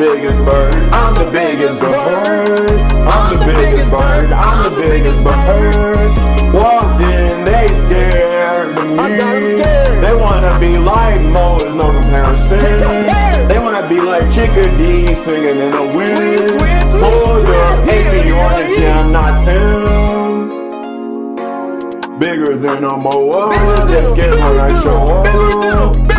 biggest bird. I'm the biggest bird. I'm the biggest bird. I'm the biggest bird. Walked in, they scared of me. They wanna be like Mo, there's no comparison. They wanna be like Chickadee singing in the wind. Hold up, hate me on this, yeah, I'm not him. Bigger than a Moa, just get when I show up.